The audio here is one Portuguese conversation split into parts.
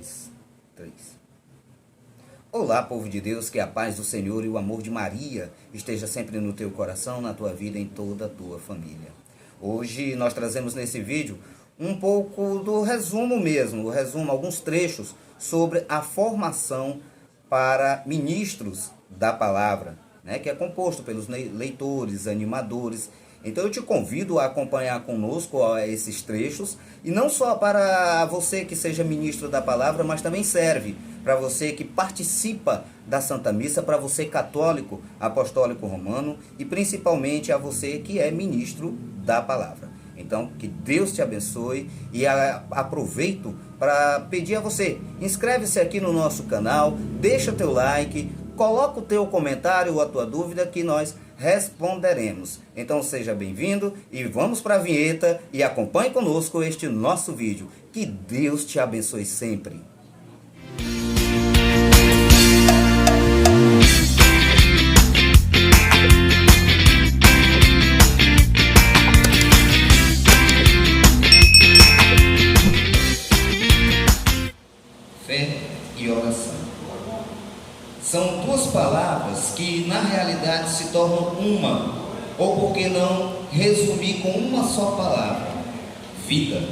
2, 3. Olá, povo de Deus, que a paz do Senhor e o amor de Maria esteja sempre no teu coração, na tua vida e em toda a tua família. Hoje nós trazemos nesse vídeo um pouco do resumo mesmo, alguns trechos sobre a formação para ministros da palavra, né, que é composto pelos leitores, animadores. Então eu te convido a acompanhar conosco esses trechos, e não só para você que seja ministro da palavra, mas também serve para você que participa da Santa Missa, para você católico, apostólico romano, e principalmente a você que é ministro da palavra. Então, que Deus te abençoe, e aproveito para pedir a você, inscreve-se aqui no nosso canal, deixa o teu like, coloca o teu comentário ou a tua dúvida que nós responderemos. Então seja bem-vindo e vamos para a vinheta e acompanhe conosco este nosso vídeo. Que Deus te abençoe sempre. Fé e oração são duas palavras que na realidade se tornam uma, ou por que não resumir com uma só palavra: vida.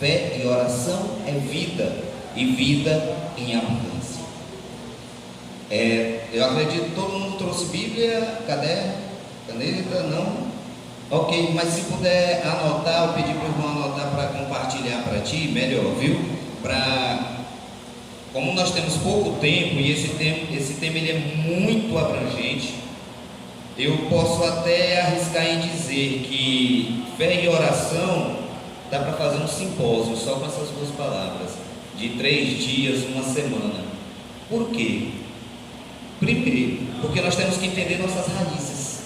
Fé e oração é vida, e vida em abundância. Eu acredito que todo mundo trouxe Bíblia, caderno, caneta, não? Ok, mas se puder anotar, eu pedi para o irmão anotar para compartilhar para ti, melhor, viu? Como nós temos pouco tempo e esse tema ele é muito abrangente, eu posso até arriscar em dizer que fé e oração dá para fazer um simpósio só com essas duas palavras, de 3 dias, uma semana. Por quê? Primeiro, porque nós temos que entender nossas raízes.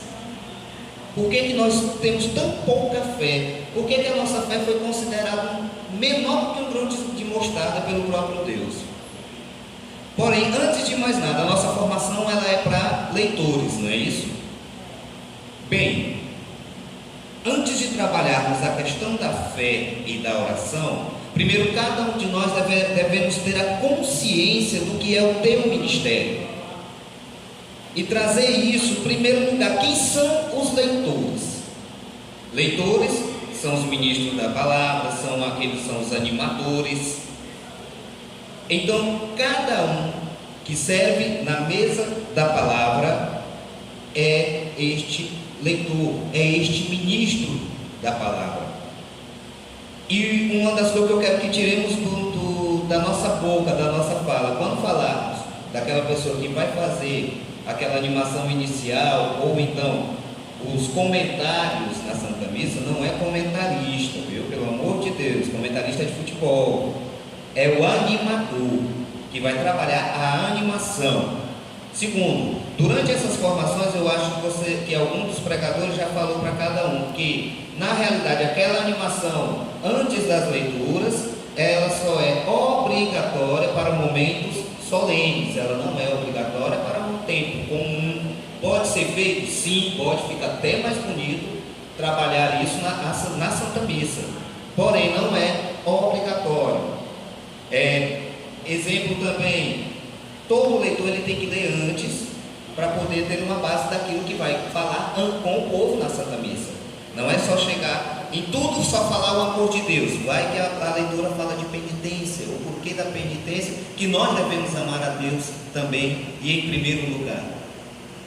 Por que nós temos tão pouca fé? Por que a nossa fé foi considerada menor que um grão de mostarda pelo próprio Deus? Porém, antes de mais nada, a nossa formação ela é para leitores, não é isso? Bem, antes de trabalharmos a questão da fé e da oração, primeiro cada um de nós devemos ter a consciência do que é o teu ministério. E trazer isso, em primeiro lugar, quem são os leitores? Leitores são os ministros da palavra, são os animadores. Então, cada um que serve na mesa da palavra é este leitor, é este ministro da palavra. E uma das coisas que eu quero que tiremos da nossa boca, da nossa fala, quando falarmos daquela pessoa que vai fazer aquela animação inicial, ou então os comentários na Santa Missa, não é comentarista, viu? Pelo amor de Deus, comentarista de futebol. É o animador que vai trabalhar a animação. Segundo, durante essas formações eu acho que algum dos pregadores já falou para cada um que, na realidade, aquela animação antes das leituras, ela só é obrigatória para momentos solenes, ela não é obrigatória para um tempo comum. Pode ser feito? Sim, pode, ficar até mais bonito trabalhar isso na Santa Missa, porém não é obrigatório. Exemplo também, todo leitor ele tem que ler antes para poder ter uma base daquilo que vai falar com o povo na Santa Missa. Não é só chegar em tudo só falar o amor de Deus. Vai que a leitura fala de penitência, o porquê da penitência, que nós devemos amar a Deus também e em primeiro lugar.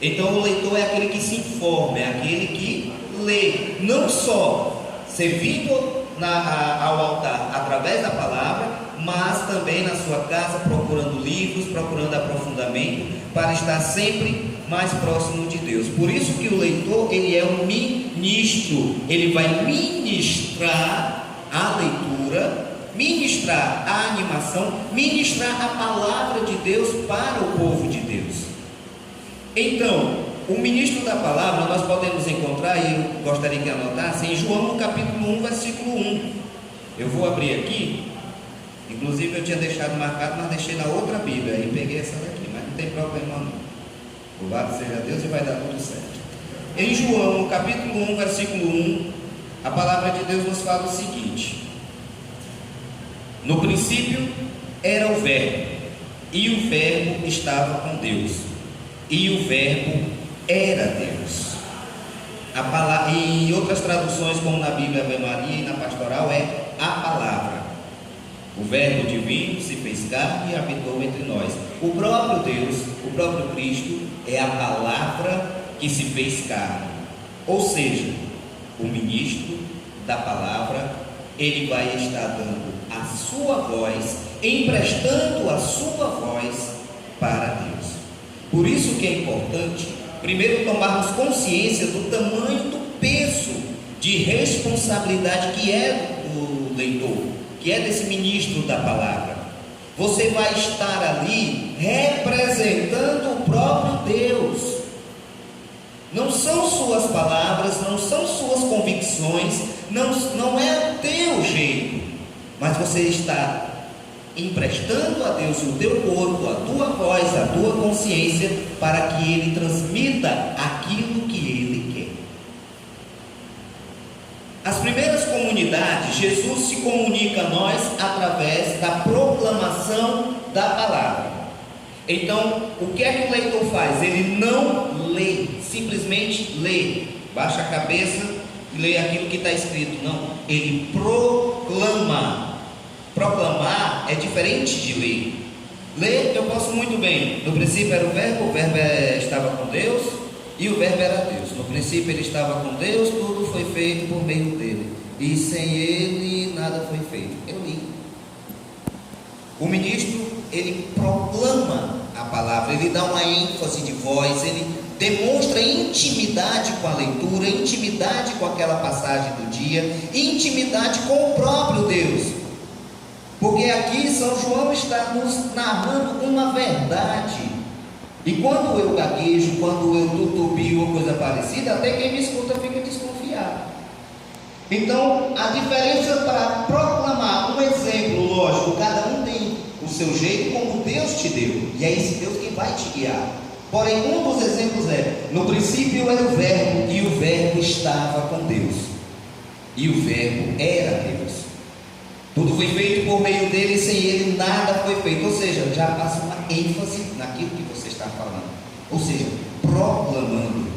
Então o leitor é aquele que se informa, é aquele que lê, não só servindo ao altar através da palavra, mas também na sua casa, procurando livros, procurando aprofundamento, para estar sempre mais próximo de Deus. Por isso que o leitor, ele é um ministro, ele vai ministrar a leitura, ministrar a animação, ministrar a palavra de Deus para o povo de Deus. Então, o ministro da palavra nós podemos encontrar, e eu gostaria que anotasse, em João no capítulo 1, versículo 1. Eu vou abrir aqui. Inclusive eu tinha deixado marcado, mas deixei na outra Bíblia, aí peguei essa daqui, mas não tem problema não. Louvado seja Deus e vai dar tudo certo. Em João, no capítulo 1, versículo 1, a palavra de Deus nos fala o seguinte: No princípio era o Verbo, e o Verbo estava com Deus, e o Verbo era Deus. Em outras traduções, como na Bíblia Ave Maria e na Pastoral, é a palavra. O Verbo divino se fez carne e habitou entre nós. O próprio Deus, o próprio Cristo, é a palavra que se fez carne. Ou seja, o ministro da palavra, ele vai estar dando a sua voz, emprestando a sua voz para Deus. Por isso que é importante, primeiro, tomarmos consciência do tamanho do peso de responsabilidade que é do leitor, que é desse ministro da palavra. Você vai estar ali representando o próprio Deus. Não são suas palavras, não são suas convicções, não é o teu jeito, mas você está emprestando a Deus o teu corpo, a tua voz, a tua consciência, para que Ele transmita aquilo que Ele quer. As primeiras comunidades, Jesus se comunica a nós através da proclamação da palavra. Então, o que é que o leitor faz? Ele não lê, simplesmente lê, baixa a cabeça e lê aquilo que está escrito. Não, ele proclama. Proclamar é diferente de ler. Ler eu posso muito bem. No princípio era o Verbo estava com Deus e o Verbo era Deus. No princípio ele estava com Deus, tudo foi feito por meio dele, e sem ele nada foi feito. Eu li. O ministro, ele proclama a palavra, ele dá uma ênfase de voz, ele demonstra intimidade com a leitura, intimidade com aquela passagem do dia, intimidade com o próprio Deus. Porque aqui São João está nos narrando uma verdade. E quando eu gaguejo, quando eu tutubio ou coisa parecida, até quem me escuta fica desconfiado. Então, a diferença para proclamar um exemplo, lógico, cada um tem o seu jeito, como Deus te deu, e é esse Deus que vai te guiar. Porém, um dos exemplos é: no princípio era o Verbo, e o Verbo estava com Deus, e o Verbo era Deus. Tudo foi feito por meio dele, e sem ele nada foi feito. Ou seja, já passa uma ênfase naquilo que você está falando. Ou seja, proclamando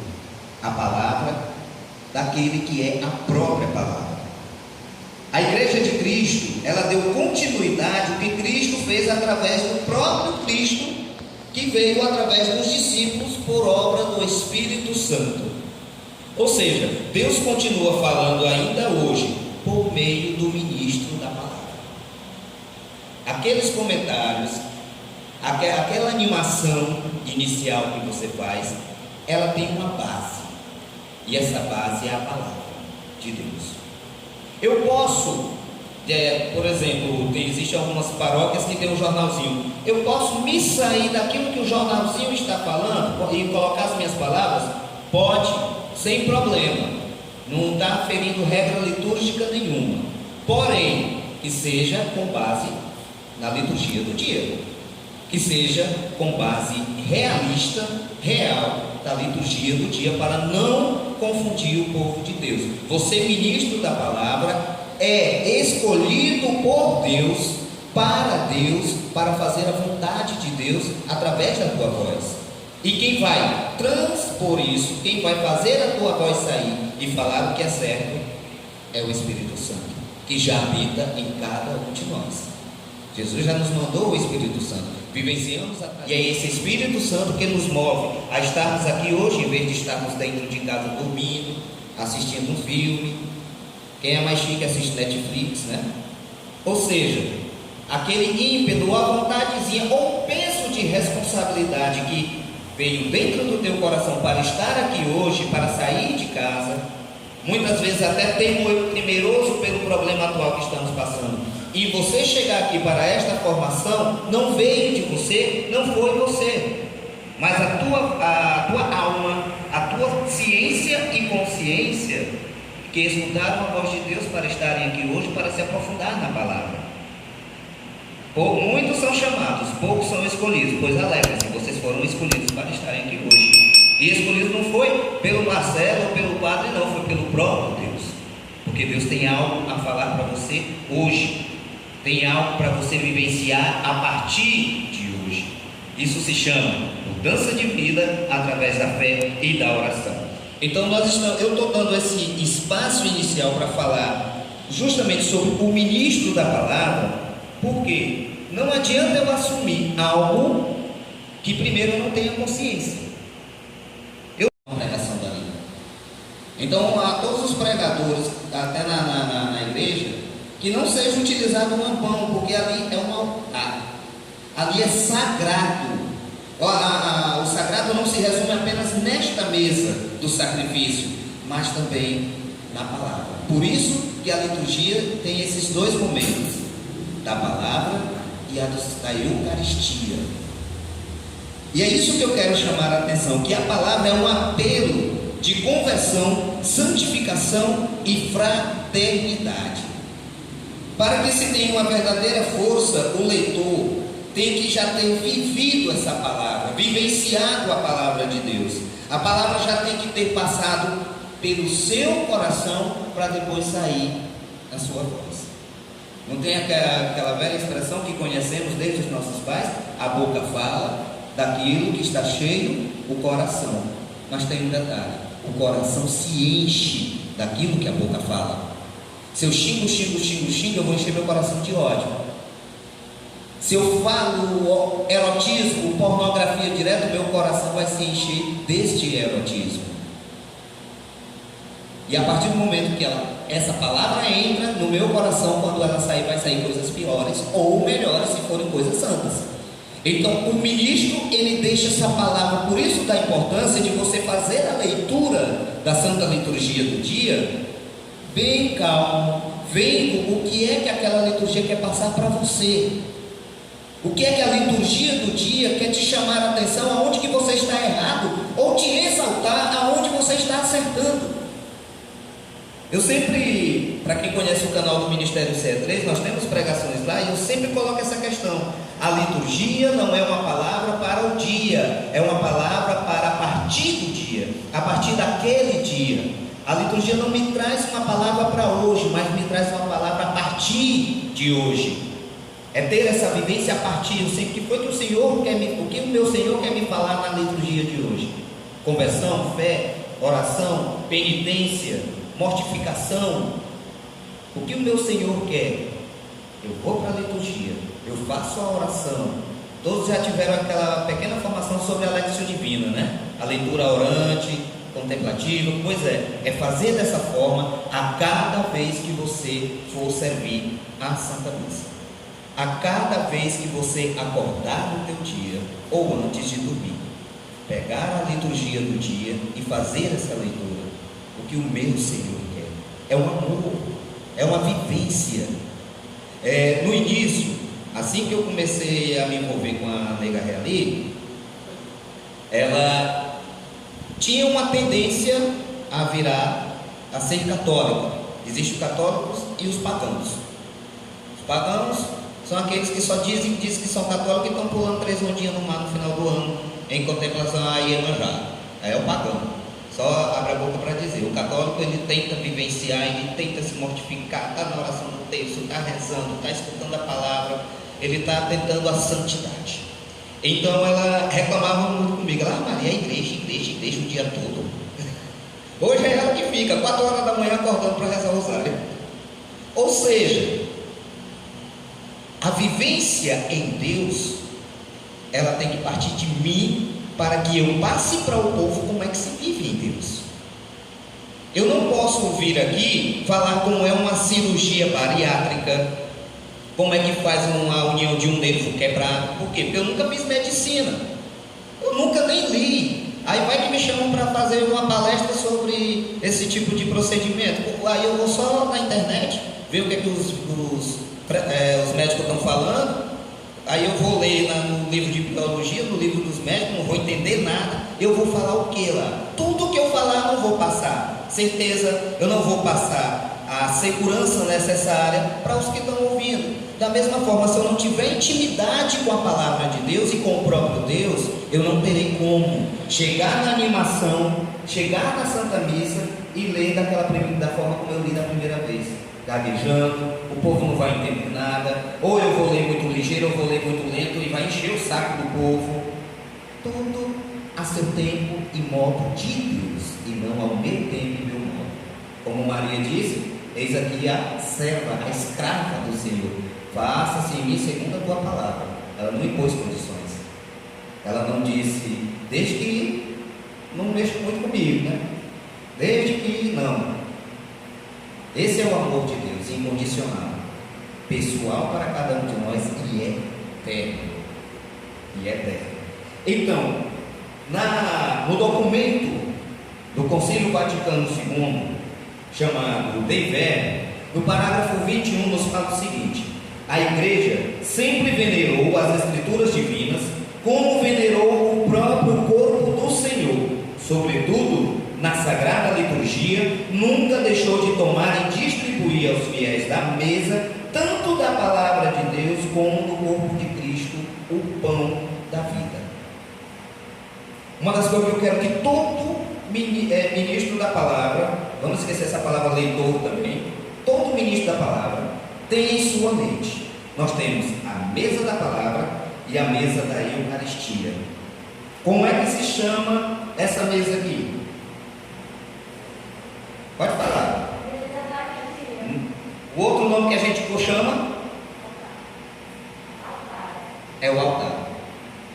a palavra daquele que é a própria palavra. A Igreja de Cristo, ela deu continuidade ao que Cristo fez através do próprio Cristo, que veio através dos discípulos por obra do Espírito Santo. Ou seja, Deus continua falando ainda hoje por meio do ministro da palavra. Aqueles comentários, aquela animação inicial que você faz, ela tem uma base, e essa base é a palavra de Deus. Eu posso, por exemplo, existem algumas paróquias que tem um jornalzinho. Eu posso me sair daquilo que o jornalzinho está falando e colocar as minhas palavras? Pode, sem problema. Não está ferindo regra litúrgica nenhuma. Porém, que seja com base na liturgia do dia, que seja com base realista, real da liturgia do dia, para não confundir o povo de Deus. Você, ministro da palavra, é escolhido por Deus, para fazer a vontade de Deus através da tua voz. E quem vai transpor isso, quem vai fazer a tua voz sair e falar o que é certo, é o Espírito Santo, que já habita em cada um de nós. Jesus já nos mandou o Espírito Santo, vivenciamos e é esse Espírito Santo que nos move a estarmos aqui hoje, em vez de estarmos dentro de casa dormindo, assistindo um filme. Quem é mais chique assiste Netflix, né? Ou seja, aquele ímpeto, a vontadezinha ou peso de responsabilidade que veio dentro do teu coração para estar aqui hoje, para sair de casa, muitas vezes até temeroso pelo problema atual que estamos passando, e você chegar aqui para esta formação, não veio de você, não foi você, mas a tua alma, a tua ciência e consciência, que escutaram a voz de Deus para estarem aqui hoje, para se aprofundar na palavra. Muitos são chamados, poucos são escolhidos, pois alegrem-se, vocês foram escolhidos para estarem aqui hoje. E escolhido não foi pelo Marcelo ou pelo padre, não, foi pelo próprio Deus, porque Deus tem algo a falar para você hoje. Tem algo para você vivenciar a partir de hoje. Isso se chama mudança de vida através da fé e da oração. Então eu estou dando esse espaço inicial para falar justamente sobre o ministro da palavra, porque não adianta eu assumir algo que primeiro eu não tenha consciência. Eu não tenho pregação da língua. Então, a todos os pregadores, até na igreja, que não seja utilizado um ampão, porque ali é um altar, ali é sagrado. O sagrado não se resume apenas nesta mesa do sacrifício, mas também na palavra. Por isso que a liturgia tem esses dois momentos, da palavra e da Eucaristia. E é isso que eu quero chamar a atenção, que a palavra é um apelo de conversão, santificação e fraternidade. Para que se tenha uma verdadeira força, o leitor tem que já ter vivido essa palavra, vivenciado a palavra de Deus. A palavra já tem que ter passado pelo seu coração para depois sair na sua voz. Não tem aquela velha expressão que conhecemos desde os nossos pais? A boca fala daquilo que está cheio o coração. Mas tem um detalhe: o coração se enche daquilo que a boca fala. Se eu xingo, eu vou encher meu coração de ódio. Se eu falo erotismo, pornografia direto, meu coração vai se encher deste erotismo. E a partir do momento que essa palavra entra no meu coração, quando ela sair, vai sair coisas piores ou melhores, se forem coisas santas. Então o ministro, ele deixa essa palavra. Por isso da importância de você fazer a leitura da Santa Liturgia do dia bem calmo, vendo o que é que aquela liturgia quer passar para você. O que é que a liturgia do dia quer te chamar a atenção, aonde que você está errado, ou te exaltar aonde você está acertando. Eu sempre, para quem conhece o canal do Ministério CE3, nós temos pregações lá, e eu sempre coloco essa questão: a liturgia não é uma palavra para o dia, é uma palavra para a partir do dia, a partir daquele dia. A liturgia não me traz uma palavra para hoje, mas me traz uma palavra a partir de hoje. É ter essa vivência a partir. Eu sei o que foi que o que o meu Senhor quer me falar na liturgia de hoje: conversão, fé, oração, penitência, mortificação. O que o meu Senhor quer? Eu vou para a liturgia, eu faço a oração. Todos já tiveram aquela pequena formação sobre a Lectio Divina, né? A leitura orante, contemplativa. Pois é fazer dessa forma a cada vez que você for servir a Santa Missa. A cada vez que você acordar no teu dia, ou antes de dormir, pegar a liturgia do dia e fazer essa leitura. O que o meu Senhor quer é um amor, é uma vivência. No início, assim que eu comecei a me envolver com a Nega Reali, ela tinha uma tendência a ser católica. Existem os católicos e os pagãos. Os pagãos são aqueles que só dizem que são católicos e estão pulando 3 ondinhas no mar no final do ano em contemplação a Iemanjá. É o pagão, só abre a boca para dizer. O católico, ele tenta vivenciar, ele tenta se mortificar, está na oração do texto, está rezando, está escutando a palavra, ele está tentando a santidade. Então ela reclamava muito comigo: ela: Maria, igreja o dia todo. Hoje é ela que fica 4 horas da manhã acordando para rezar o rosário. Ou seja, a vivência em Deus, ela tem que partir de mim, para que eu passe para o povo como é que se vive em Deus. Eu não posso vir aqui falar como é uma cirurgia bariátrica, como é que faz uma união de um nervo quebrado. Por quê? Porque eu nunca fiz medicina, eu nunca nem li. Aí vai que me chamam para fazer uma palestra sobre esse tipo de procedimento. Aí eu vou só na internet ver o que é que os médicos estão falando. Aí eu vou ler no livro de biologia, no livro dos médicos, não vou entender nada. Eu vou falar o que lá? Tudo que eu falar, não vou passar certeza, eu não vou passar a segurança necessária para os que estão ouvindo. Da mesma forma, se eu não tiver intimidade com a palavra de Deus e com o próprio Deus, eu não terei como chegar na animação, chegar na Santa Missa e ler da forma como eu li da primeira vez, gaguejando. O povo não vai entender nada, ou eu vou ler muito ligeiro, ou eu vou ler muito lento, e vai encher o saco do povo. Tudo a seu tempo e modo de Deus, e não ao meu tempo e meu modo. Como Maria disse: eis aqui a serva, a escrava do Senhor, faça-se em mim segundo a tua palavra. Ela não impôs condições, ela não disse, desde que não mexa muito comigo, né? Desde que não. Esse é o amor de Deus, incondicional, pessoal para cada um de nós, e eterno. E eterno. Então, no documento do Concílio Vaticano II, chamado Dei Verbum, no parágrafo 21 nos fala o seguinte: a Igreja sempre venerou as Escrituras divinas como venerou o próprio corpo do Senhor, sobretudo na Sagrada Liturgia, nunca deixou de tomar e distribuir aos fiéis da mesa, tanto da Palavra de Deus como do corpo de Cristo, o pão da vida. Uma das coisas que eu quero que todo ministro da palavra, vamos esquecer essa palavra leitor também, todo ministro da palavra tem em sua mente. Nós temos a mesa da palavra e a mesa da Eucaristia. Como é que se chama essa mesa aqui? Pode falar. O outro nome que a gente chama é o altar.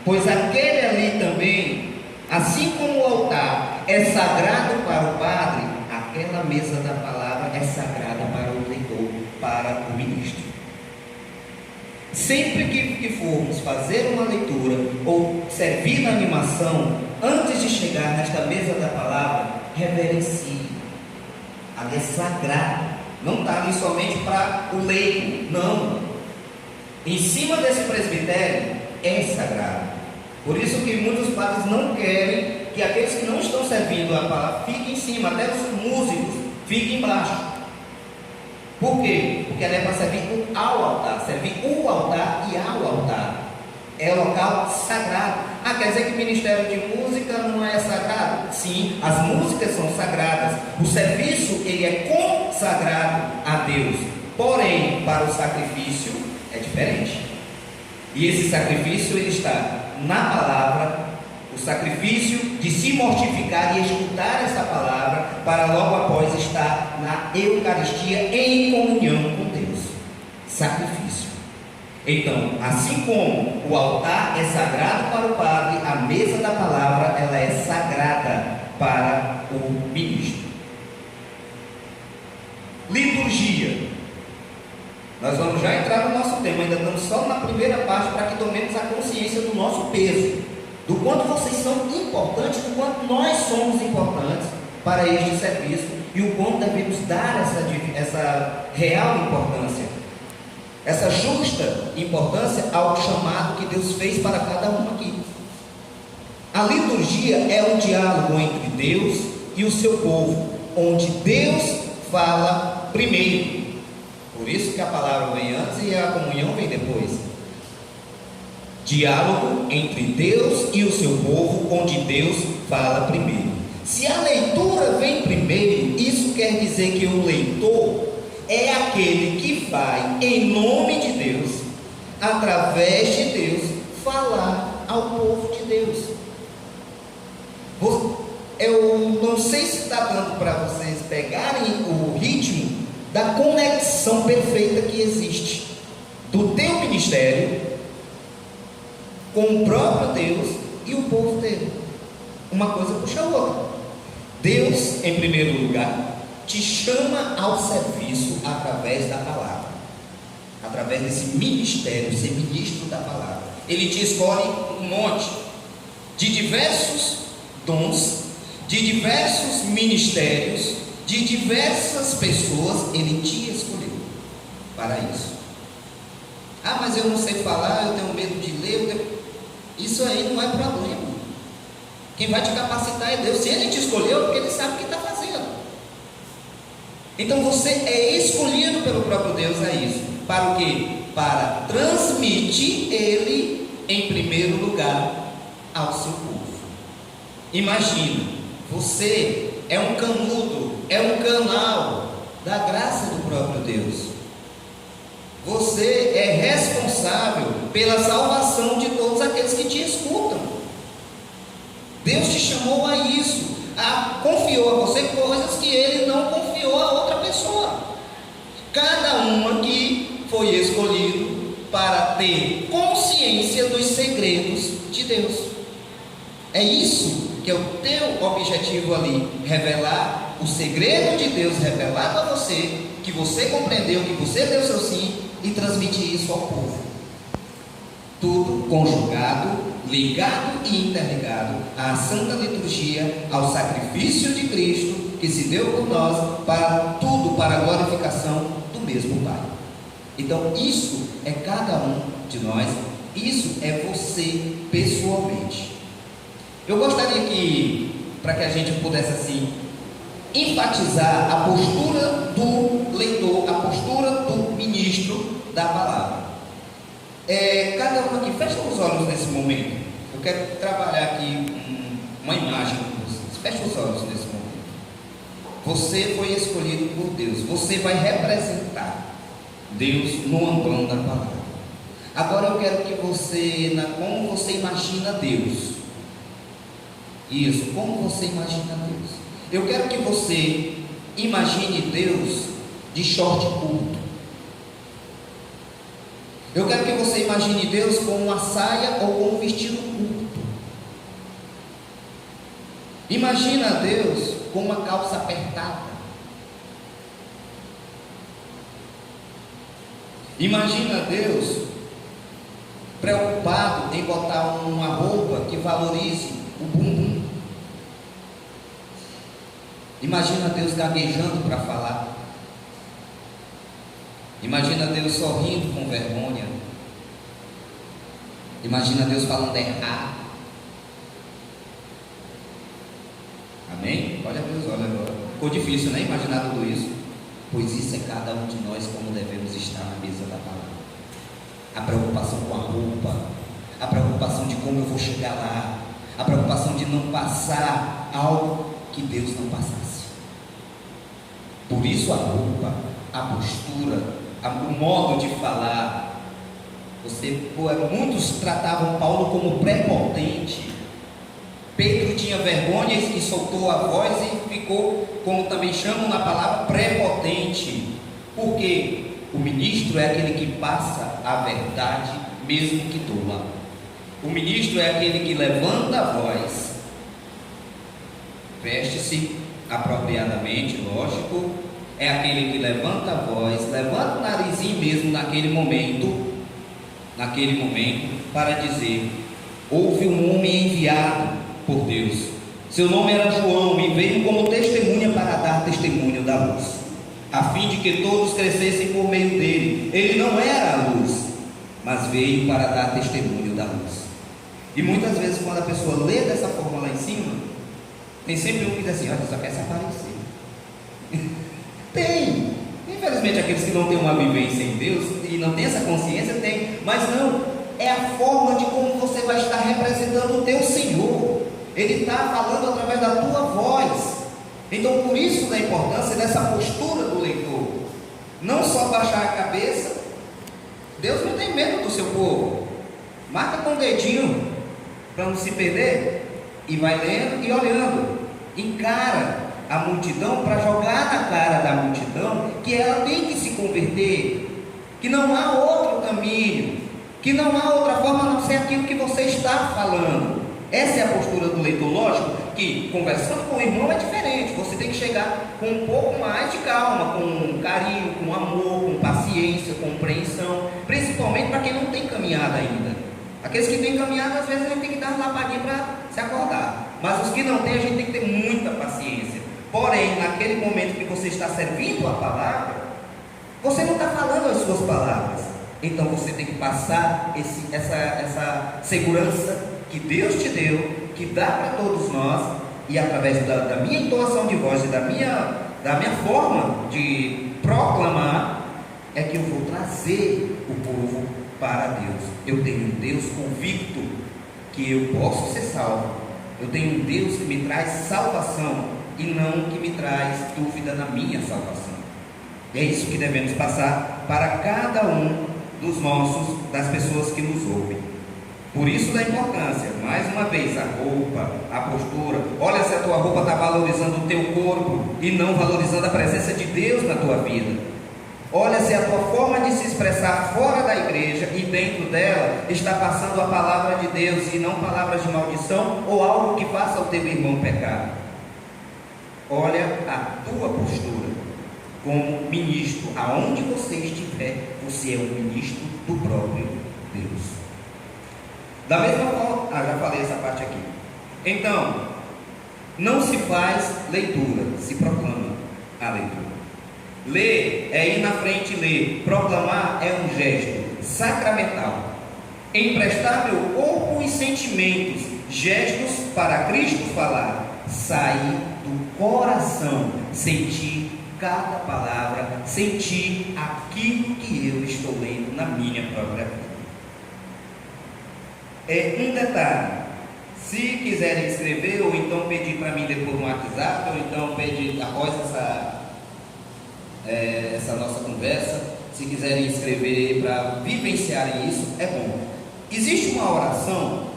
Pois aquele ali também, assim como o altar é sagrado para o padre, aquela mesa da palavra é sagrada para o leitor, para o ministro. Sempre que formos fazer uma leitura ou servir na animação, antes de chegar nesta mesa da palavra, reverencie. Ali é sagrado, não está ali somente para o leigo, não. Em cima desse presbitério é sagrado. Por isso que muitos padres não querem que aqueles que não estão servindo a palavra fiquem em cima, até os músicos fiquem embaixo. Por quê? Porque ela é para servir ao altar, servir o altar e ao altar. É local sagrado. Quer dizer que o ministério de música não é sagrado? Sim, as músicas são sagradas. O serviço, ele é consagrado a Deus. Porém, para o sacrifício é diferente. E esse sacrifício, ele está na palavra, o sacrifício de se mortificar e escutar essa palavra, para logo após estar na Eucaristia em comunhão com Deus. Sacrifício. Então, assim como o altar é sagrado para o padre, a mesa da palavra, ela é sagrada para o ministro. Liturgia. Nós vamos já entrar no nosso tema, ainda estamos só na primeira parte, para que tomemos a consciência do nosso peso, do quanto vocês são importantes, do quanto nós somos importantes para este serviço, e o quanto devemos dar essa real importância, essa justa importância ao chamado que Deus fez para cada um aqui. A liturgia é um diálogo entre Deus e o seu povo, onde Deus fala primeiro. Por isso que a palavra vem antes e a comunhão vem depois. Diálogo entre Deus e o seu povo, onde Deus fala primeiro. Se a leitura vem primeiro, isso quer dizer que o leitor é aquele que vai, em nome de Deus, através de Deus, falar ao povo de Deus. Eu não sei se está dando para vocês pegarem o ritmo da conexão perfeita que existe do teu ministério com o próprio Deus e o povo dele. Uma coisa puxa a outra. Deus, em primeiro lugar, te chama ao serviço através da palavra, através desse ministério, ser ministro da palavra. Ele te escolhe um monte de diversos dons, de diversos ministérios, de diversas pessoas. Ele te escolheu para isso. Mas eu não sei falar, eu tenho medo de ler. Isso aí não é problema. Quem vai te capacitar é Deus. Se Ele te escolheu, porque Ele sabe o que está fazendo. Então você é escolhido pelo próprio Deus a isso. Para o quê? Para transmitir Ele em primeiro lugar ao seu povo. Imagina, você é um canudo, é um canal da graça do próprio Deus. Você é responsável pela salvação de todos aqueles que te escutam. Deus te chamou a isso, confiou a você coisas que Ele não confiou a outra pessoa. Cada um aqui foi escolhido para ter consciência dos segredos de Deus. É isso que é o teu objetivo ali, revelar o segredo de Deus revelado a você, que você compreendeu, que você deu seu sim, e transmitir isso ao povo. Tudo conjugado, ligado e interligado à santa liturgia, ao sacrifício de Cristo, que se deu por nós, para tudo, para a glorificação do mesmo Pai. Então isso é cada um de nós, isso é você pessoalmente. Eu gostaria que, para que a gente pudesse assim, enfatizar a postura do leitor, a postura do ministro da palavra. Cada um aqui, fecha os olhos nesse momento. Eu quero trabalhar aqui uma imagem com vocês. Fecha os olhos nesse momento. Você foi escolhido por Deus. Você vai representar Deus no ampão da palavra. Agora eu quero que você, como você imagina Deus. Isso, como você imagina Deus. Eu quero que você imagine Deus de short curto. Eu quero que você imagine Deus com uma saia ou com um vestido curto. Imagina Deus com uma calça apertada. Imagina Deus preocupado em botar uma roupa que valorize o bumbum. Imagina Deus gaguejando para falar. Imagina Deus sorrindo com vergonha. Imagina Deus falando errado. Amém? Olha Deus, olha agora. Ficou difícil, né? Imaginar tudo isso. Pois isso é cada um de nós como devemos estar na mesa da palavra. A preocupação com a roupa, a preocupação de como eu vou chegar lá, a preocupação de não passar algo que Deus não passasse. Por isso a roupa, a postura, o modo de falar. Muitos tratavam Paulo como prepotente. Pedro tinha vergonha e soltou a voz e ficou, como também chamam na palavra, prepotente. Porque o ministro é aquele que passa a verdade, mesmo que doa. O ministro é aquele que levanta a voz, veste-se apropriadamente, lógico, é aquele que levanta a voz, levanta o narizinho mesmo naquele momento, para dizer: houve um homem enviado por Deus, seu nome era João, e veio como testemunha para dar testemunho da luz, a fim de que todos crescessem por meio dele. Ele não era a luz, mas veio para dar testemunho da luz. E muitas vezes quando a pessoa lê dessa forma lá em cima, tem sempre um que diz assim: olha, só quer se aparecer. Tem, infelizmente aqueles que não têm uma vivência em Deus e não têm essa consciência, tem, mas não, é a forma de como você vai estar representando o teu Senhor. Ele está falando através da tua voz. Então por isso da importância dessa postura do leitor, não só baixar a cabeça. Deus não tem medo do seu povo. Marca com o dedinho para não se perder, e vai lendo e olhando. Encara a multidão para jogar na cara da multidão que ela tem que se converter, que não há outro caminho, que não há outra forma a não ser aquilo que você está falando. Essa é a postura do leitor. Lógico que conversando com o irmão é diferente, você tem que chegar com um pouco mais de calma, com carinho, com amor, com paciência, compreensão, principalmente para quem não tem caminhada ainda. Aqueles que têm caminhada, às vezes a gente tem que dar uma lapadinha para se acordar, mas os que não têm, a gente tem que ter muita paciência. Porém, naquele momento que você está servindo a palavra, você não está falando as suas palavras, então você tem que passar essa segurança que Deus te deu, que dá para todos nós, e através da minha entoação de voz e da minha forma de proclamar, é que eu vou trazer o povo para Deus. Eu tenho um Deus convicto que eu posso ser salvo. Eu tenho um Deus que me traz salvação e não que me traz dúvida na minha salvação. É isso que devemos passar para cada um das pessoas que nos ouvem. Por isso da importância, mais uma vez, a roupa, a postura. Olha se a tua roupa está valorizando o teu corpo e não valorizando a presença de Deus na tua vida. Olha se a tua forma de se expressar fora da igreja e dentro dela está passando a palavra de Deus e não palavras de maldição ou algo que faça o teu irmão pecar. Olha a tua postura como ministro. Aonde você estiver, você é um ministro do próprio Deus. Da mesma forma, já falei essa parte aqui. Então, não se faz leitura, se proclama a leitura. Ler é ir na frente e ler. Proclamar é um gesto sacramental. Emprestar meu corpo e sentimentos, gestos para Cristo falar. Sair do coração, sentir cada palavra, sentir aquilo que eu estou lendo na minha própria vida. Um detalhe: se quiserem escrever, ou então pedir para mim depois no WhatsApp, ou então pedir após essa nossa conversa, se quiserem escrever para vivenciarem isso, é bom. Existe uma oração,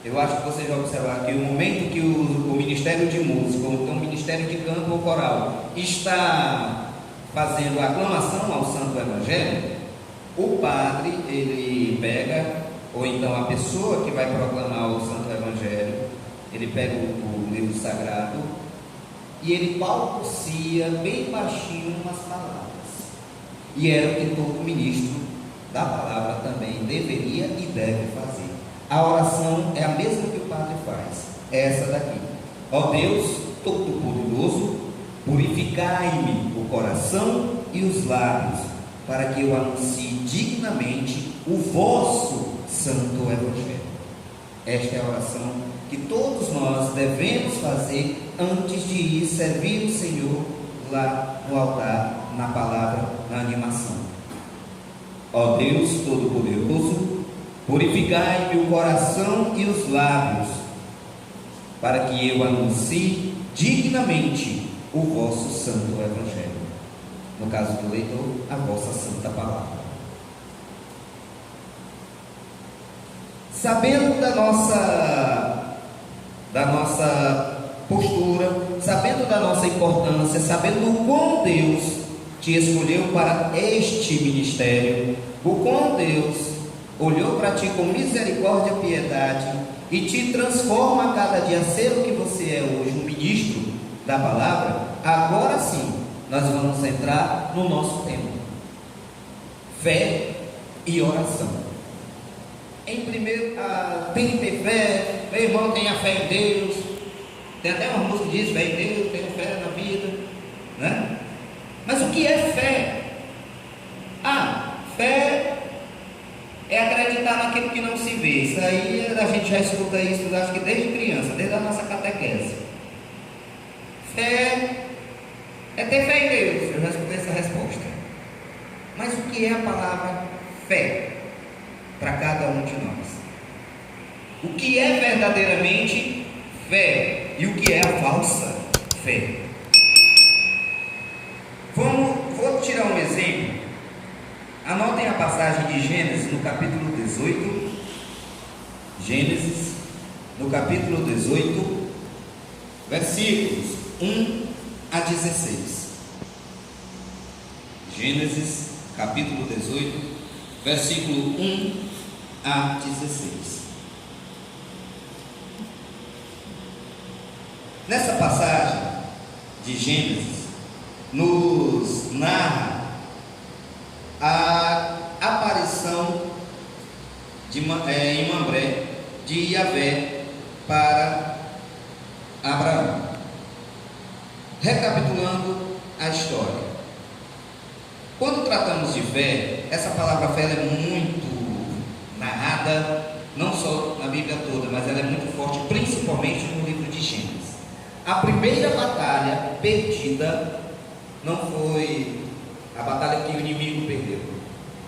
eu acho que vocês já observaram que o momento que o Ministério de Música, ou então o Ministério de Canto ou Coral, está fazendo a aclamação ao Santo Evangelho, o padre, ele pega, ou então a pessoa que vai proclamar o Santo Evangelho, ele pega o livro sagrado e ele balbucia bem baixinho umas palavras. E era o que todo ministro da palavra também deveria e deve fazer. A oração é a mesma que o padre faz, é essa daqui: ó Deus Todo-Poderoso, purificai-me o coração e os lábios, para que eu anuncie dignamente o vosso Santo Evangelho. Esta é a oração que todos nós devemos fazer antes de ir servir o Senhor lá no altar, na palavra, na animação. Ó Deus Todo-Poderoso, purificai-me o coração e os lábios, para que eu anuncie dignamente o vosso Santo Evangelho. No caso do leitor, a vossa Santa Palavra. Sabendo da nossa postura, sabendo da nossa importância, sabendo o quão Deus te escolheu para este ministério, o quão Deus olhou para ti com misericórdia e piedade e te transforma a cada dia a ser o que você é hoje, um ministro da palavra. Agora sim, nós vamos entrar no nosso tema: fé e oração. Em primeiro, tem que ter fé, meu irmão, tenha fé em Deus. Tem até uma música que diz: fé em Deus, tenha fé na vida, né? Mas o que é fé? Fé é acreditar naquilo que não se vê. Isso aí a gente já escuta isso, acho que desde criança, desde a nossa catequese. Fé é ter fé em Deus. Eu já escutei essa resposta. Mas o que é a palavra fé para cada um de nós? O que é verdadeiramente fé e o que é a falsa fé? Vou tirar um exemplo. Anotem a passagem de Gênesis no capítulo 18. Gênesis no capítulo 18, versículos 1 a 16. Gênesis capítulo 18, versículo 1 a 16. Nessa passagem de Gênesis, nos narra a aparição em Mamré de Yahvé para Abraão. Recapitulando a história, quando tratamos de fé, essa palavra fé é muito narrada, não só na Bíblia toda, mas ela é muito forte, principalmente no livro de Gênesis. A primeira batalha perdida não foi a batalha que o inimigo perdeu.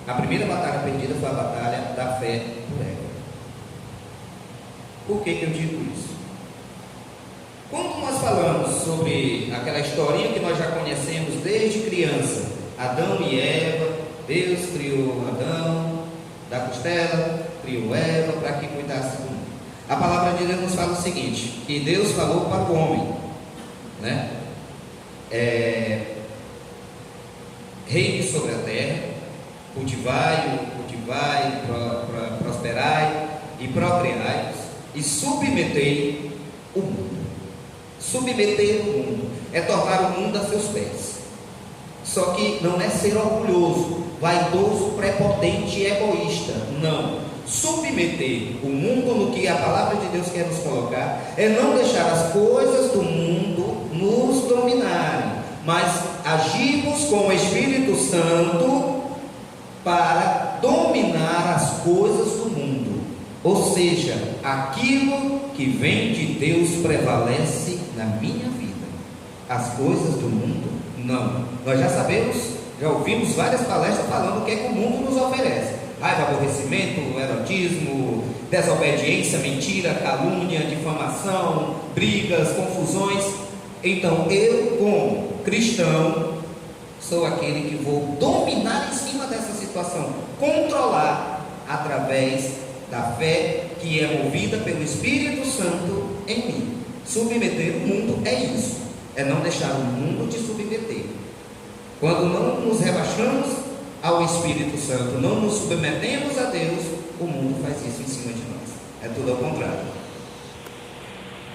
A primeira batalha perdida foi a batalha da fé por Eva. Por que eu digo isso? Quando nós falamos sobre aquela historinha que nós já conhecemos desde criança, Adão e Eva, Deus criou Adão, costela, criou Eva para que cuidasse do mundo. A palavra de Deus nos fala o seguinte, que Deus falou para o homem, né? Reine sobre a terra, cultivai, prosperai e procriai, e submetei o mundo. Submeter o mundo é tornar o mundo a seus pés. Só que não é ser orgulhoso, vaidoso, prepotente e egoísta. Não. Submeter o mundo no que a palavra de Deus quer nos colocar é não deixar as coisas do mundo nos dominarem, mas agirmos com o Espírito Santo para dominar as coisas do mundo. Ou seja, aquilo que vem de Deus prevalece na minha vida. As coisas do mundo, não. Nós já sabemos, já ouvimos várias palestras falando o que é que o mundo nos oferece: raiva, aborrecimento, erotismo, desobediência, mentira, calúnia, difamação, brigas, confusões. Então eu, como cristão, sou aquele que vou dominar em cima dessa situação, controlar através da fé que é movida pelo Espírito Santo em mim. Submeter o mundo é isso, é não deixar o mundo te submeter. Quando não nos rebaixamos ao Espírito Santo, não nos submetemos a Deus, o mundo faz isso em cima de nós. É tudo ao contrário.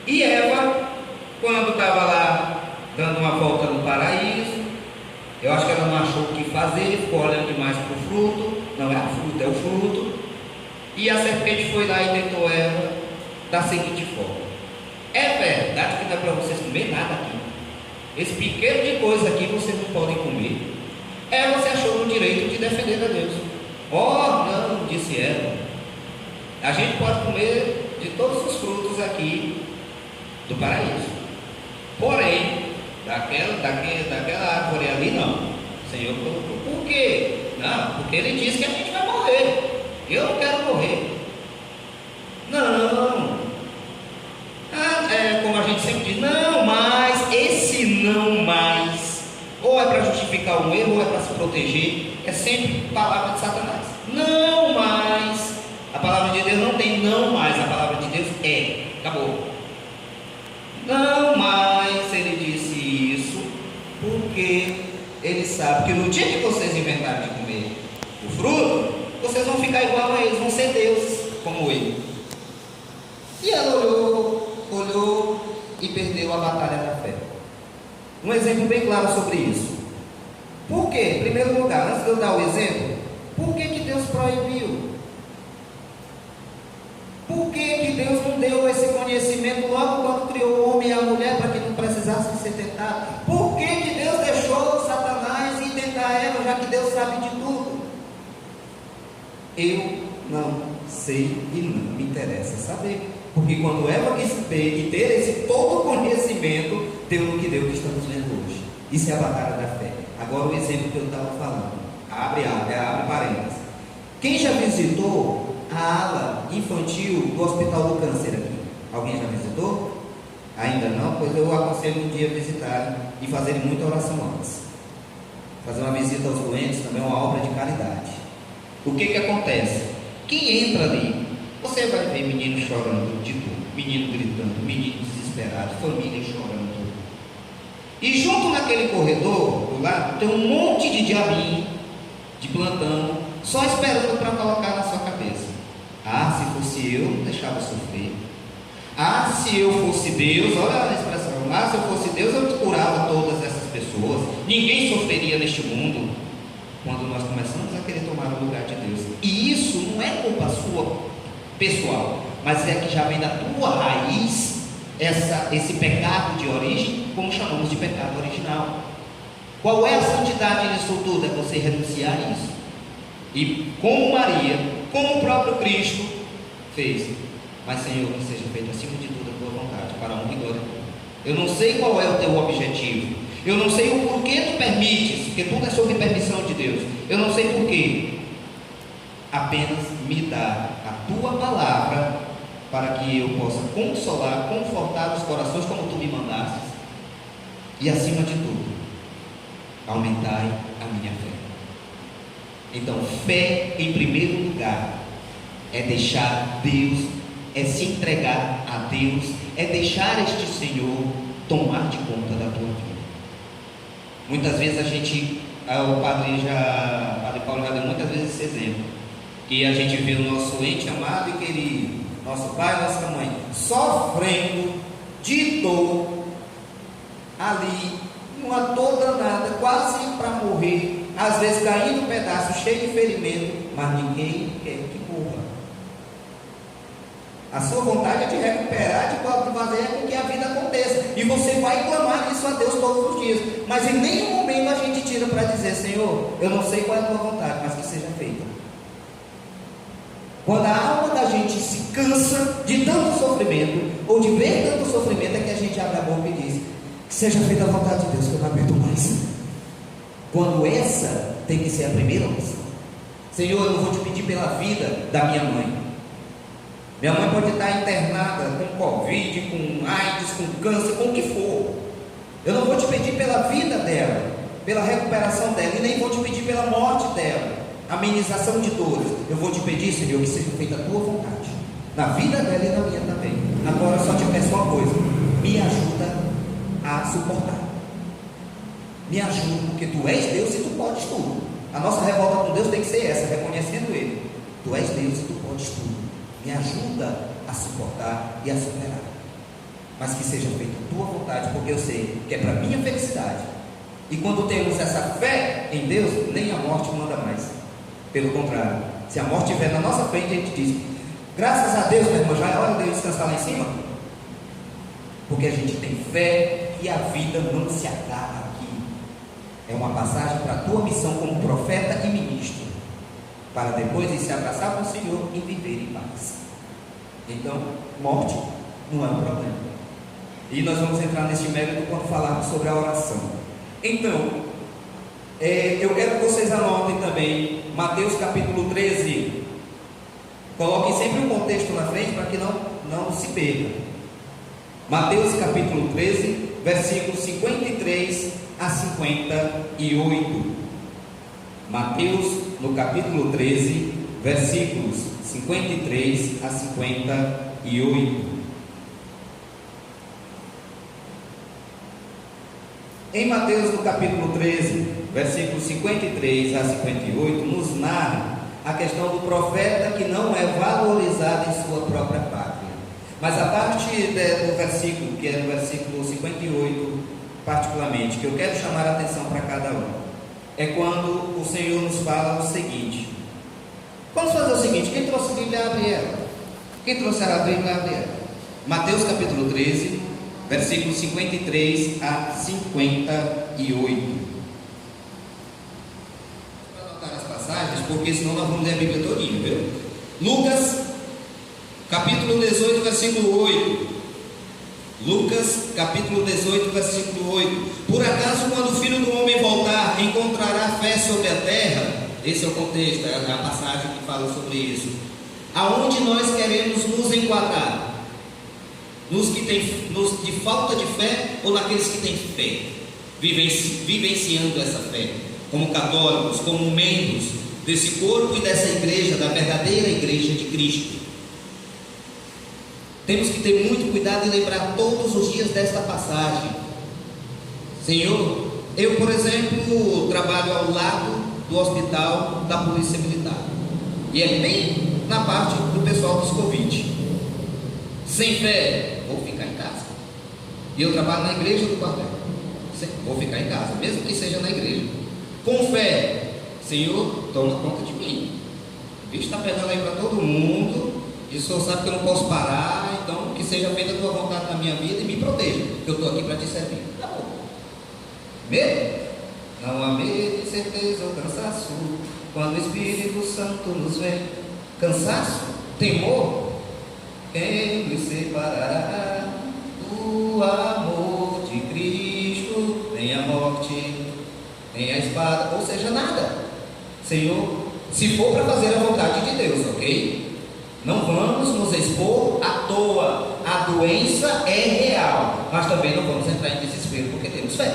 E Eva, quando estava lá dando uma volta no paraíso, eu acho que ela não achou o que fazer, ficou olhando demais para o fruto. Não é a fruta, é o fruto. E a serpente foi lá e tentou Eva da seguinte forma: é verdade que não é para vocês comer nada aqui. Esse pequeno de coisa aqui vocês não podem comer. Eva se achou no direito de defender a Deus. Não, disse Eva, a gente pode comer de todos os frutos aqui do paraíso. Porém, daquela árvore ali não. O Senhor colocou. Por quê? Não, porque Ele disse que a gente vai morrer. Eu não quero morrer. Não. Como a gente sempre diz, não mais. Esse não mais, ou é para justificar um erro, ou é para se proteger. É sempre palavra de Satanás. Não mais. A palavra de Deus não tem não mais. A palavra de Deus é. Acabou. Não mais. Ele disse isso porque Ele sabe que no dia que vocês inventarem de comer o fruto, vocês vão ficar igual a eles, vão ser deuses como Ele. E ela olhou e perdeu a batalha da fé. Um exemplo bem claro sobre isso. Por quê? Em primeiro lugar, antes de eu dar o exemplo, por que Deus proibiu? Por que Deus não deu esse conhecimento logo quando criou o homem e a mulher para que não precisassem ser tentados? Por que Deus deixou Satanás ir tentar Eva, já que Deus sabe de tudo? Eu não sei e não me interessa saber. Porque quando Eva quis ter esse todo conhecimento, deu no que deu que estamos vendo hoje. Isso é a batalha da fé. Agora o exemplo que eu estava falando. Abre parênteses. Quem já visitou a ala infantil do Hospital do Câncer aqui? Alguém já visitou? Ainda não? Pois eu aconselho um dia visitar e fazerem muita oração antes. Fazer uma visita aos doentes também é uma obra de caridade. O que acontece? Quem entra ali, você vai ver menino chorando de tudo, menino gritando, menino desesperado, família chorando. E junto naquele corredor do lado tem um monte de diabinho de plantão, só esperando para colocar na sua cabeça. Se fosse eu, não deixava sofrer. Se eu fosse Deus, olha a expressão, se eu fosse Deus, eu curava todas essas pessoas, ninguém sofreria neste mundo. Quando nós começamos a querer tomar o lugar de Deus, e isso não é culpa sua pessoal, mas é que já vem da tua raiz esse pecado de origem, como chamamos de pecado original. Qual é a santidade nisso tudo? É você renunciar a isso. E como Maria, como o próprio Cristo fez: mas Senhor, que seja feito acima de tudo a tua vontade, para a honra e glória tua. Eu não sei qual é o teu objetivo, eu não sei o porquê tu permites, porque tudo é sobre permissão de Deus. Eu não sei porquê. Apenas me dá a tua palavra para que eu possa consolar, confortar os corações como tu me mandastes, e acima de tudo, aumentai a minha fé. Então, fé em primeiro lugar, é deixar Deus, é se entregar a Deus, é deixar este Senhor tomar de conta da tua vida. Muitas vezes o Padre Paulo já deu muitas vezes esse exemplo, que a gente vê o nosso ente amado e querido, nosso pai, nossa mãe, sofrendo de dor, ali, numa dor danada, quase para morrer, às vezes caindo um pedaço, cheio de ferimento, mas ninguém quer que morra. A sua vontade é de recuperar, de fazer com que a vida aconteça, e você vai clamar isso a Deus todos os dias, mas em nenhum momento a gente tira para dizer: Senhor, eu não sei qual é a tua vontade, mas que seja feita. Quando a alma da gente se cansa de tanto sofrimento, ou de ver tanto sofrimento, é que a gente abre a boca e diz: que seja feita a vontade de Deus, que eu não aguento mais. Quando essa tem que ser a primeira opção. Senhor, eu não vou te pedir pela vida da minha mãe. Minha mãe pode estar internada com Covid, com AIDS, com câncer, com o que for. Eu não vou te pedir pela vida dela, pela recuperação dela, e nem vou te pedir pela morte dela, amenização de dores. Eu vou te pedir, Senhor, que seja feita a tua vontade, na vida dela e na minha também. Agora eu só te peço uma coisa: me ajuda a suportar. Me ajuda, porque tu és Deus e tu podes tudo. A nossa revolta com Deus tem que ser essa, reconhecendo Ele. Tu és Deus e tu podes tudo. Me ajuda a suportar e a superar, mas que seja feita a tua vontade, porque eu sei que é para a minha felicidade. E quando temos essa fé em Deus, nem a morte manda mais. Pelo contrário, se a morte estiver na nossa frente, a gente diz: graças a Deus, meu irmão, já é hora de eu descansar lá em cima, porque a gente tem fé e a vida não se acaba aqui. É uma passagem para a tua missão como profeta e ministro, para depois de se abraçar com o Senhor e viver em paz. Então, morte não é um problema. E nós vamos entrar neste mérito quando falarmos sobre a oração. Então, eu quero que vocês anotem também Mateus capítulo 13. Coloquem sempre um contexto na frente para que não se perca. Mateus capítulo 13, versículos 53 a 58. Mateus, no capítulo 13, versículos 53 a 58. Em Mateus, no capítulo 13, versículos 53 a 58, nos narra a questão do profeta que não é valorizado em sua própria pátria. Mas a parte do versículo, que é no versículo 58, particularmente, que eu quero chamar a atenção para cada um, é quando o Senhor nos fala o seguinte. Vamos fazer o seguinte: quem trouxe a Bíblia, abre ela. Quem trouxe a Bíblia, abre ela. Mateus capítulo 13, versículos 53 a 58. Para anotar as passagens, porque senão nós vamos ler a Bíblia todinha, viu? Lucas capítulo 18, versículo 8. Lucas capítulo 18, versículo 8. Por acaso, quando o Filho do Homem voltar, encontrará fé sobre a terra? Esse é o contexto, é a passagem que fala sobre isso. Aonde nós queremos nos enquadrar? Nos de falta de fé, ou naqueles que têm fé, vivenciando essa fé, como católicos, como membros desse corpo e dessa igreja, da verdadeira igreja de Cristo? Temos que ter muito cuidado e lembrar todos os dias desta passagem. Senhor, eu, por exemplo, trabalho ao lado do hospital da Polícia Militar, e é bem na parte do pessoal dos Covid. Sem fé, vou ficar em casa. E eu trabalho na igreja do quartel, vou ficar em casa, mesmo que seja na igreja. Com fé, Senhor, toma conta de mim. O bicho está pegando aí para todo mundo, e o Senhor sabe que eu não posso parar, então que seja feita a tua vontade na minha vida e me proteja, que eu estou aqui para te servir. Tá bom. Medo? Não há medo, incerteza ou cansaço quando o Espírito Santo nos vem. Cansaço? Temor? Quem nos separará do amor de Cristo? Nem a morte, nem a espada, ou seja, nada. Senhor, se for para fazer a vontade de Deus, ok? Não vamos nos expor à toa. A doença é real, mas também não vamos entrar em desespero porque temos fé.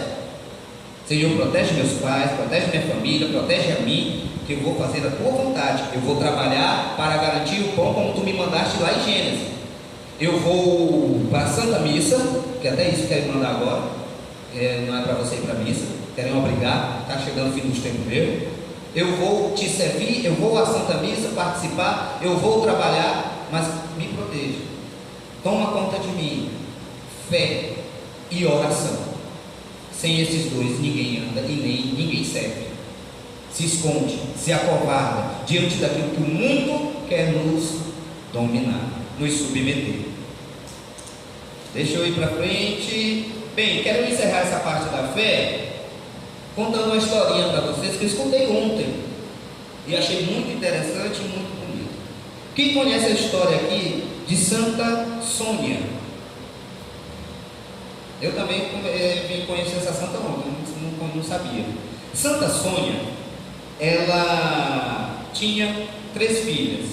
Senhor, protege meus pais, protege minha família, protege a mim, que eu vou fazer a tua vontade. Eu vou trabalhar para garantir o pão como tu me mandaste lá em Gênesis. Eu vou para a Santa Missa, que até isso quero mandar agora. Não é para você ir para a missa, querem obrigar, está chegando o fim dos tempos meu. Eu vou te servir, eu vou à Santa Missa participar, eu vou trabalhar, mas me proteja. Toma conta de mim. Fé e oração. Sem esses dois ninguém anda e nem ninguém serve. Se esconde, se acovarda diante daquilo que o mundo quer nos dominar, nos submeter. Deixa eu ir para frente. Bem, quero encerrar essa parte da fé contando uma historinha para vocês que eu escutei ontem e achei muito interessante e muito bonito. Quem conhece a história aqui de Santa Sônia? Eu também vim conhecer essa santa ontem, não sabia. Santa Sônia, ela tinha 3 filhas.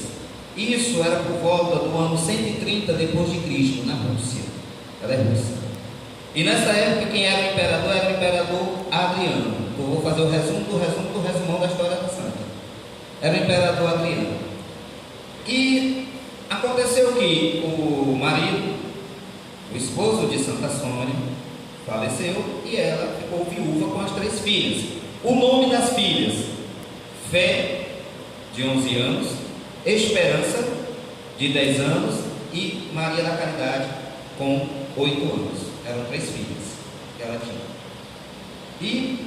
Isso era por volta do ano 130 depois de Cristo, na Rússia. Ela é russa. E nessa época quem era o imperador era o imperador Adriano. Eu vou fazer o resumo do resumão da história da santa. Era o imperador Adriano. E aconteceu que o marido, o esposo de Santa Sônia, faleceu e ela ficou viúva com as 3 filhas. O nome das filhas: Fé, de 11 anos, Esperança, de 10 anos, e Maria da Caridade, com 8 anos. Eram 3 filhas que ela tinha. E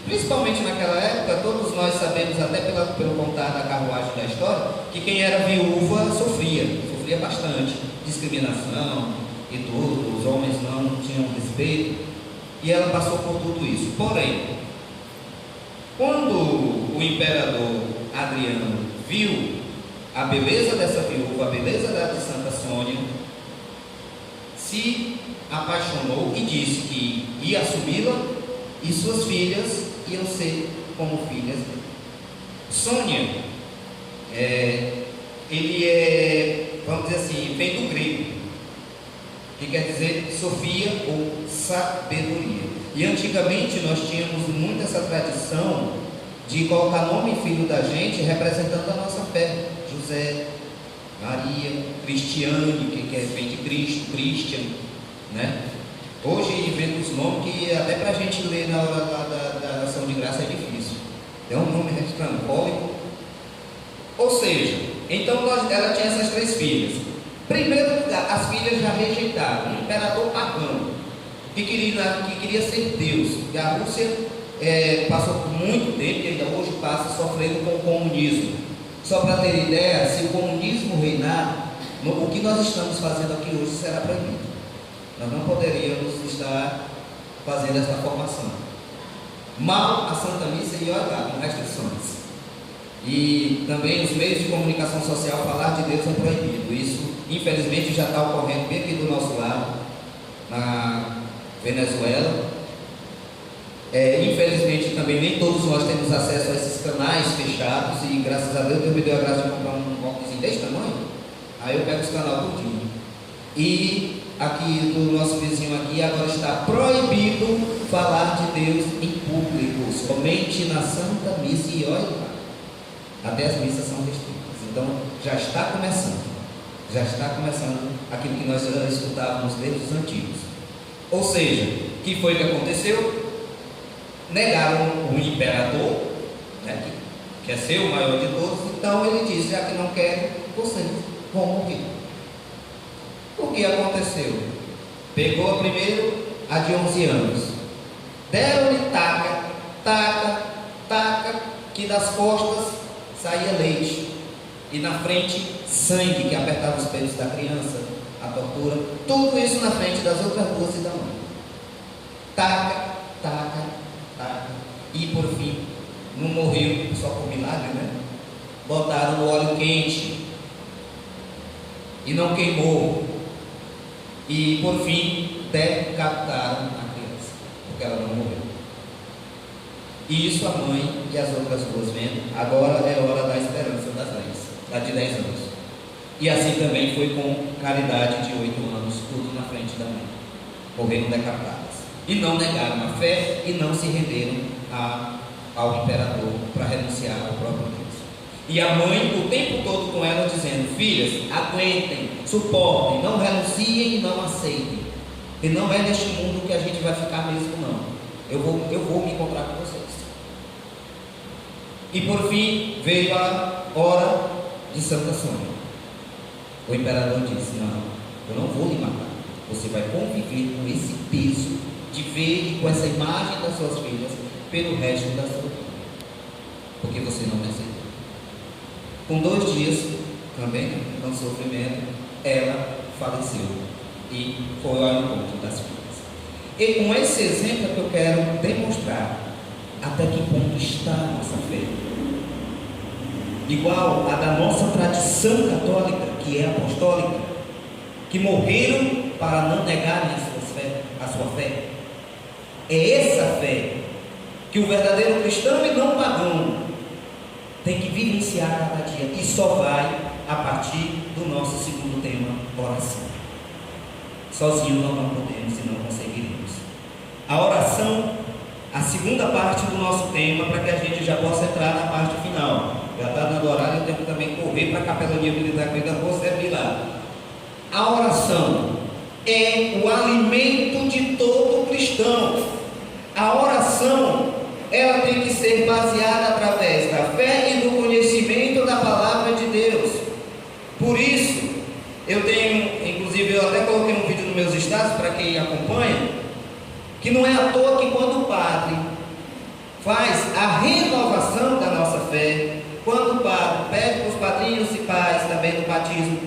principalmente naquela época, todos nós sabemos, até pelo contar da carruagem da história, que quem era viúva sofria bastante discriminação e tudo. Os homens não tinham respeito, e ela passou por tudo isso. Porém, quando o imperador Adriano viu a beleza dessa viúva, a beleza da de Santa Sônia, se apaixonou e disse que ia assumi-la e suas filhas iam ser como filhas dele. Sônia, ele é, vamos dizer assim, vem do grego, que quer dizer Sofia ou sabedoria. E antigamente nós tínhamos muito essa tradição de colocar nome e filho da gente representando a nossa fé. José, Maria, Cristiane, que vem de Cristo, Christian, né? Hoje inventa os nomes que até para a gente ler na hora da ação de graça é difícil. É um nome estrambólico. Ou seja, então ela tinha essas 3 filhas. Primeiro lugar, as filhas já rejeitaram o imperador pagão, que queria ser Deus. E a Rússia passou por muito tempo e ainda hoje passa sofrendo com o comunismo. Só para ter ideia, se o comunismo reinar, o que nós estamos fazendo aqui hoje será proibido. Nós não poderíamos estar fazendo essa formação. Mal a Santa Missa e olhar com restrições. E também os meios de comunicação social, falar de Deus é proibido. Isso, infelizmente, já está ocorrendo bem aqui do nosso lado, na Venezuela. Infelizmente também nem todos nós temos acesso a esses canais fechados, e graças a Deus me deu a graça de comprar um boxzinho desse tamanho. Aí eu pego esse canal tudinho. E aqui do nosso vizinho aqui agora está proibido falar de Deus em público, somente na Santa Missa. E olha, até as missas são restritas. Então já está começando aquilo que nós já escutávamos desde os antigos. Ou seja, o que foi que aconteceu? Negaram o imperador, né, que quer ser o maior de todos. Então ele disse: já que não querem, vocês vão morrer. O que aconteceu? Pegou a primeiro, a de 11 anos, deram-lhe taca, que das costas saía leite, e na frente sangue que apertava os peitos da criança, a tortura, tudo isso na frente das outras 2 e da mãe. Taca. E por fim, não morreu só por milagre, né? Botaram no óleo quente e não queimou. E por fim, decapitaram a criança, porque ela não morreu. E isso a mãe e as outras 2 vendo. Agora é hora da esperança das leis, da de 10 anos. E assim também foi com Caridade de 8 anos, tudo na frente da mãe. Morreram decapitadas. E não negaram a fé e não se renderam ao imperador para renunciar ao próprio Deus. E a mãe o tempo todo com ela dizendo: filhas, aguentem, suportem, não renunciem e não aceitem. E não é neste mundo que a gente vai ficar mesmo, não. Eu vou me encontrar com vocês. E por fim veio a hora de Santa Sônia. O imperador disse: não, eu não vou lhe matar. Você vai conviver com esse peso de ver e com essa imagem das suas filhas pelo resto da sua vida, porque você não me aceitou. Com 2 dias, também com sofrimento, ela faleceu e foi ao encontro das filhas. E com esse exemplo que eu quero demonstrar até que ponto está a nossa fé, igual a da nossa tradição católica, que é apostólica, que morreram para não negarem a sua fé. É essa fé que o verdadeiro cristão e não pagão tem que vivenciar cada dia, e só vai a partir do nosso segundo tema, oração. Sozinho nós não podemos e não conseguiremos. A oração, a segunda parte do nosso tema, para que a gente já possa entrar na parte final. Já está dando horário, eu tenho que também correr para a capelania militar, que eu ainda vou servir lá. A oração é o alimento de todo cristão. A oração, ela tem que ser baseada através da fé e do conhecimento da palavra de Deus. Por isso, eu tenho, inclusive eu até coloquei um vídeo nos meus status para quem acompanha, que não é à toa que quando o padre faz a renovação da nossa fé, quando o padre pede para os padrinhos e pais também do batismo,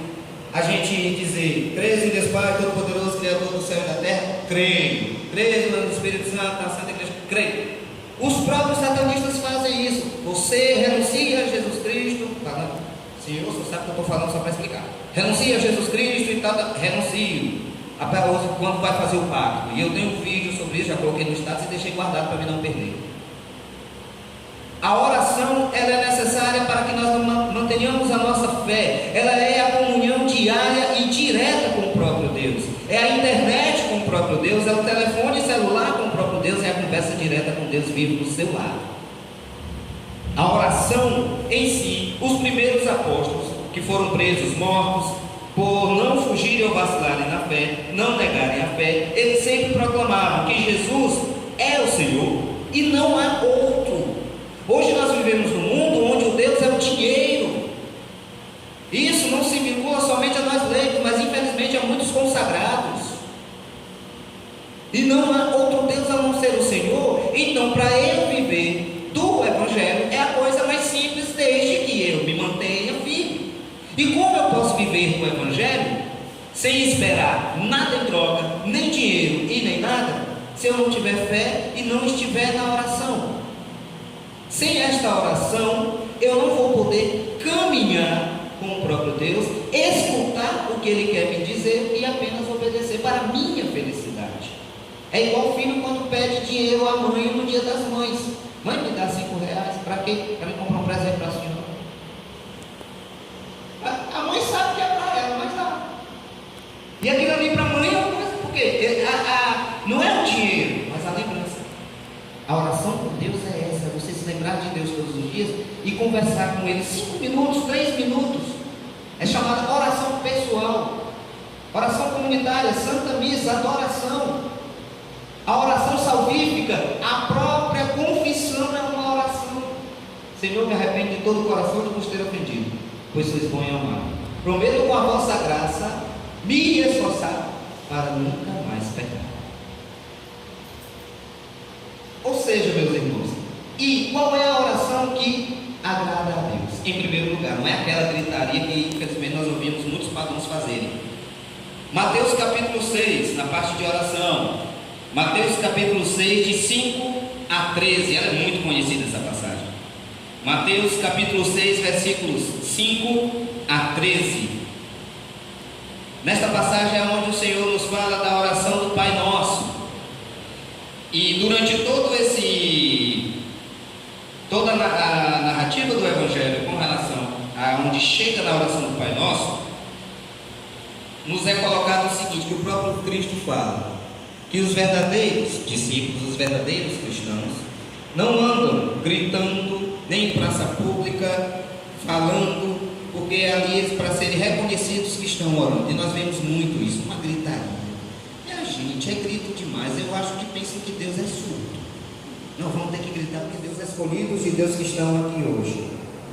a gente dizer: creio em Deus Pai Todo-Poderoso, Criador do céu e da terra, creio. Creio no Espírito Santo, na Santa Igreja, creio. Os próprios satanistas fazem isso. Você renuncia a Jesus Cristo, falando, Senhor, você sabe que eu estou falando só para explicar. Renuncia a Jesus Cristo e tal, renuncio. Quando vai fazer o pacto. E eu tenho um vídeo sobre isso, já coloquei no status e deixei guardado para mim não perder. A oração, ela é necessária para que nós mantenhamos a nossa fé. Ela é a comunhão diária e direta com o próprio Deus. É a internet com o próprio Deus, é o telefone celular com o próprio Deus, é a conversa direta com Deus vivo do seu lado. A oração em si, os primeiros apóstolos que foram presos, mortos, por não fugirem ou vacilarem na fé, não negarem a fé, eles sempre proclamavam que Jesus é o Senhor e não há outro. Hoje nós vivemos num mundo onde o Deus é o dinheiro. Isso não se vincula somente a nós leigos, mas infelizmente a muitos consagrados. E não há outro Deus a não ser o Senhor. Então, para eu viver do Evangelho, é a coisa mais simples, desde que eu me mantenha firme. E como eu posso viver do Evangelho sem esperar nada em troca, nem dinheiro e nem nada, se eu não tiver fé e não estiver na oração? Sem esta oração, eu não vou poder caminhar com o próprio Deus, escutar o que Ele quer me dizer e apenas obedecer para a minha felicidade. É igual o filho quando pede dinheiro à mãe no dia das mães. Mãe, me dá R$5, para quê? Para me comprar um presente para a senhora. A mãe sabe que é para ela, mas dá. E aquilo ali para a mãe é uma coisa, porque não é o dinheiro, mas a lembrança. A oração por Deus é essa, você se lembrar de Deus todos os dias e conversar com Ele 5 minutos, 3 minutos. É chamada oração pessoal, oração comunitária, Santa Missa, adoração. A oração salvífica, a própria confissão é uma oração. Senhor, me arrependo de todo o coração de vos ter ofendido, pois sois bom e amado. Prometo com a vossa graça me esforçar para nunca mais pecar. Ou seja, meus irmãos, e qual é a oração que agrada a Deus? Em primeiro lugar, não é aquela gritaria que infelizmente nós ouvimos muitos pagãos fazerem. Mateus capítulo 6, na parte de oração. Mateus capítulo 6, de 5 a 13, ela é muito conhecida essa passagem. Mateus capítulo 6, versículos 5 a 13. Nesta passagem é onde o Senhor nos fala da oração do Pai Nosso. E durante toda a narrativa do Evangelho com relação a onde chega na oração do Pai Nosso, nos é colocado o seguinte, que o próprio Cristo fala, que os verdadeiros discípulos, os verdadeiros cristãos, Não andam gritando, nem em praça pública, falando, porque ali para serem reconhecidos que estão orando. E nós vemos muito isso, uma gritaria. E a gente é grito demais. Eu acho que pensam que Deus é surdo. Não, vamos ter que gritar porque Deus é escolhidos de Deus que estão aqui hoje.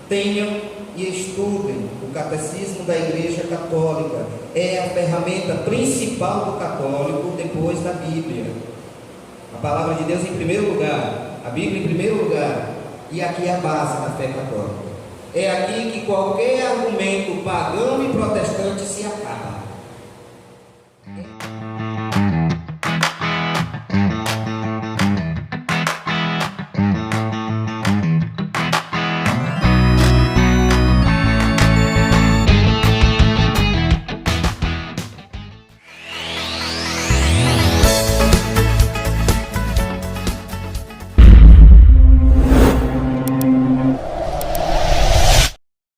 Tenham e estudem o catecismo da Igreja Católica. É a ferramenta principal do católico depois da Bíblia. A palavra de Deus em primeiro lugar, a Bíblia em primeiro lugar, e aqui é a base da fé católica. É aqui que qualquer argumento pagão e protestante se acaba.